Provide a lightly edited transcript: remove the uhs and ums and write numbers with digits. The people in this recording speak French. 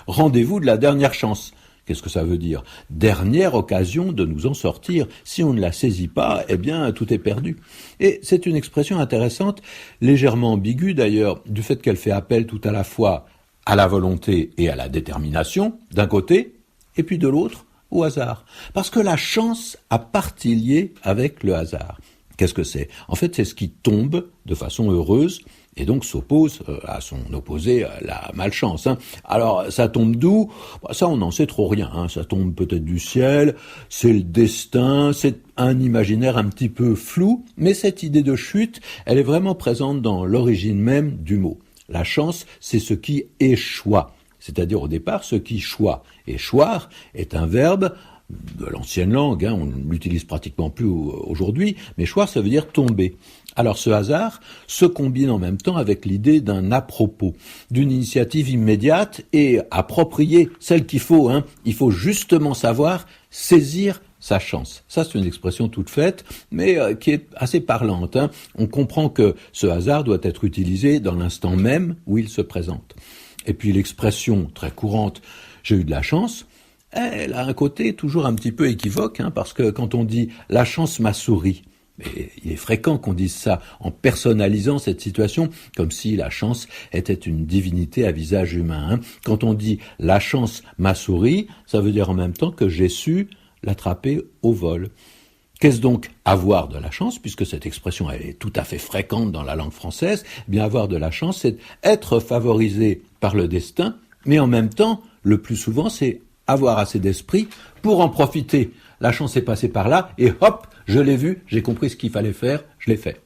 rendez-vous de la dernière chance. Qu'est-ce que ça veut dire? Dernière occasion de nous en sortir. Si on ne la saisit pas, eh bien, tout est perdu. Et c'est une expression intéressante, légèrement ambiguë d'ailleurs, du fait qu'elle fait appel tout à la fois à la volonté et à la détermination, d'un côté, et puis de l'autre, au hasard. Parce que la chance a partie liée avec le hasard. Qu'est-ce que c'est? En fait, c'est ce qui tombe de façon heureuse et donc s'oppose à son opposé, la malchance. Alors, ça tombe d'où? Ça, on n'en sait trop rien. Ça tombe peut-être du ciel, c'est le destin, c'est un imaginaire un petit peu flou, mais cette idée de chute, elle est vraiment présente dans l'origine même du mot. La chance, c'est ce qui échoit, c'est-à-dire au départ ce qui choit. Et choir est un verbe de l'ancienne langue, on ne l'utilise pratiquement plus aujourd'hui, mais choir, ça veut dire tomber. Alors ce hasard se combine en même temps avec l'idée d'un à-propos, d'une initiative immédiate et appropriée, celle qu'il faut. Il faut justement savoir saisir sa chance. Ça, c'est une expression toute faite, mais qui est assez parlante. On comprend que ce hasard doit être utilisé dans l'instant même où il se présente. Et puis l'expression très courante « j'ai eu de la chance », elle a un côté toujours un petit peu équivoque, parce que quand on dit « la chance m'a souri », mais il est fréquent qu'on dise ça en personnalisant cette situation comme si la chance était une divinité à visage humain. Quand on dit « la chance m'a souri », ça veut dire en même temps que j'ai su l'attraper au vol. Qu'est-ce donc avoir de la chance, puisque cette expression elle est tout à fait fréquente dans la langue française? Eh bien, avoir de la chance, c'est être favorisé par le destin, mais en même temps, le plus souvent, c'est avoir assez d'esprit pour en profiter. La chance est passée par là et hop, je l'ai vu, j'ai compris ce qu'il fallait faire, je l'ai fait.